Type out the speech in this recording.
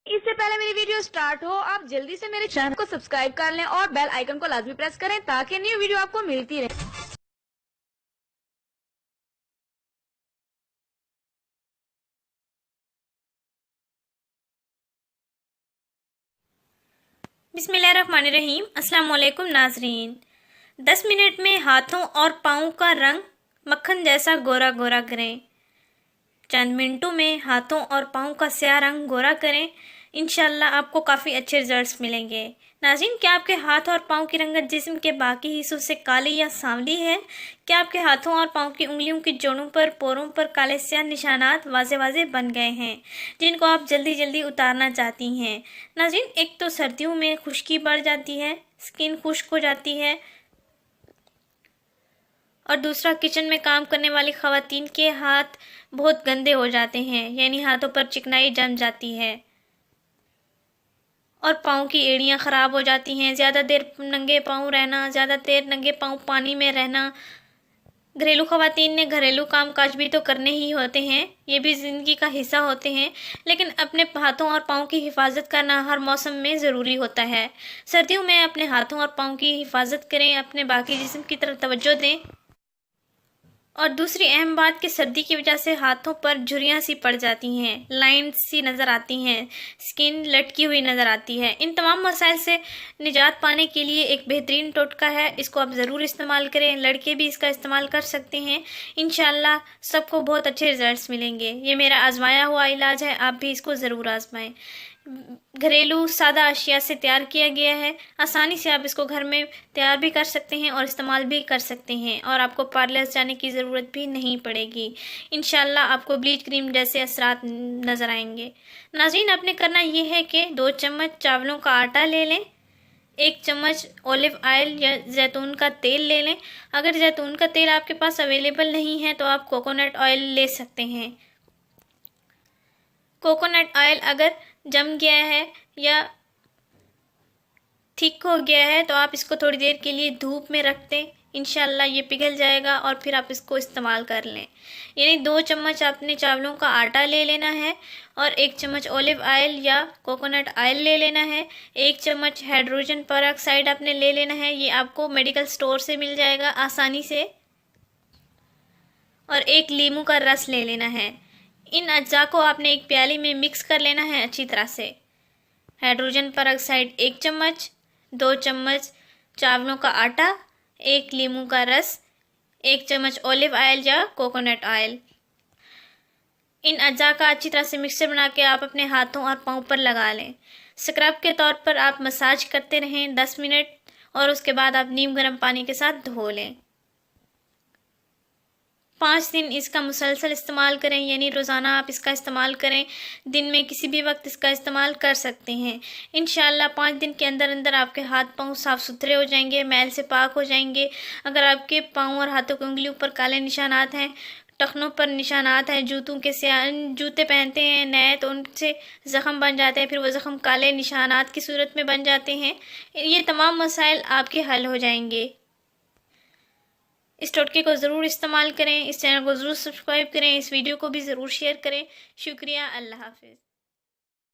इससे पहले मेरी वीडियो स्टार्ट हो आप जल्दी से मेरे चैनल को सब्सक्राइब कर लें और बेल आइकन को लाजमी प्रेस करें ताकि न्यू वीडियो आपको मिलती रहे। बिस्मिल्लाहिर्रहमानिर्रहीम। अस्सलाम वालेकुम नाजरीन। 10 मिनट में हाथों और पाँव का रंग मक्खन जैसा गोरा गोरा करें। चंद मिनटों में हाथों और पाँव का स्याह रंग गोरा करें। इंशाल्लाह आपको काफ़ी अच्छे रिजल्ट्स मिलेंगे। नाज़रीन, क्या आपके हाथ और पाँव की रंगत जिस्म के बाकी हिस्सों से काली या सांवली है? क्या आपके हाथों और पाँव की उंगलियों की जोड़ों पर, पोरों पर काले स्याह निशानात वाजे वाजे बन गए हैं जिनको आप जल्दी जल्दी उतारना चाहती हैं? नाज़रीन, एक तो सर्दियों में खुश्की बढ़ जाती है, स्किन खुश्क हो जाती है, और दूसरा किचन में काम करने वाली ख़वातीन के हाथ बहुत गंदे हो जाते हैं, यानी हाथों पर चिकनाई जम जाती है और पाँव की एड़ियाँ ख़राब हो जाती हैं। ज़्यादा देर नंगे पाँव रहना, ज़्यादा देर नंगे पाँव पानी में रहना। घरेलू ख़वातीन ने घरेलू काम काज भी तो करने ही होते हैं, ये भी ज़िंदगी का हिस्सा होते हैं, लेकिन अपने हाथों और पाँव की हिफाजत करना हर मौसम में ज़रूरी होता है। सर्दियों में अपने हाथों और पाँव की हिफाजत करें, अपने बाकी जिस्म की तरफ तवज्जो दें। और दूसरी अहम बात कि सर्दी की वजह से हाथों पर झुर्रियाँ सी पड़ जाती हैं, लाइन सी नज़र आती हैं, स्किन लटकी हुई नज़र आती है। इन तमाम मसाइल से निजात पाने के लिए एक बेहतरीन टोटका है, इसको आप ज़रूर इस्तेमाल करें। लड़के भी इसका इस्तेमाल कर सकते हैं। इंशाल्लाह सबको बहुत अच्छे रिजल्ट्स मिलेंगे। ये मेरा आजमाया हुआ इलाज है, आप भी इसको ज़रूर आजमाएं। घरेलू सादा अशिया से तैयार किया गया है। आसानी से आप इसको घर में तैयार भी कर सकते हैं और इस्तेमाल भी कर सकते हैं, और आपको पार्लर जाने की ज़रूरत भी नहीं पड़ेगी। इंशाल्लाह आपको ब्लीच क्रीम जैसे असरात नज़र आएंगे। नाज़रीन, आपने करना ये है कि 2 चम्मच चावलों का आटा ले लें, 1 चम्मच ऑलिव ऑयल या जैतून का तेल ले लें। अगर जैतून का तेल आपके पास अवेलेबल नहीं है तो आप कोकोनट ऑयल ले सकते हैं। कोकोनट ऑयल अगर जम गया है या थिक हो गया है तो आप इसको थोड़ी देर के लिए धूप में रख दें। इंशाल्लाह ये पिघल जाएगा और फिर आप इसको इस्तेमाल कर लें। यानी 2 चम्मच आपने चावलों का आटा ले लेना है और 1 चम्मच ऑलिव ऑयल या कोकोनट ऑयल ले लेना है। 1 चम्मच हाइड्रोजन पेरोक्साइड आपने ले लेना है, ये आपको मेडिकल स्टोर से मिल जाएगा आसानी से। और 1 लीमू का रस ले लेना है। इन अज्जा को आपने एक प्याली में मिक्स कर लेना है अच्छी तरह से। हाइड्रोजन पेरोक्साइड 1 चम्मच, 2 चम्मच चावलों का आटा, 1 लीमू का रस, 1 चम्मच ऑलिव ऑयल या कोकोनट ऑयल। इन अज्जा का अच्छी तरह से मिक्सचर बना के आप अपने हाथों और पाँव पर लगा लें। स्क्रब के तौर पर आप मसाज करते रहें 10 मिनट, और उसके बाद आप नीम गर्म पानी के साथ धो लें। 5 दिन इसका मुसलसल इस्तेमाल करें, यानी रोज़ाना आप इसका इस्तेमाल करें। दिन में किसी भी वक्त इसका इस्तेमाल कर सकते हैं। इंशाल्लाह 5 दिन के अंदर अंदर आपके हाथ पाँव साफ़ सुथरे हो जाएंगे, मैल से पाक हो जाएंगे। अगर आपके पाँव और हाथों की उंगलियों पर काले निशानात हैं, टखनों पर निशानात हैं, जूते पहनते हैं नए तो उनसे ज़ख़म बन जाते हैं, फिर वो ज़ख़म काले निशानात की सूरत में बन जाते हैं, ये तमाम मसाइल आपके हल हो जाएंगे। इस टोटके को ज़रूर इस्तेमाल करें, इस चैनल को ज़रूर सब्सक्राइब करें, इस वीडियो को भी ज़रूर शेयर करें। शुक्रिया, अल्लाह हाफ़िज़।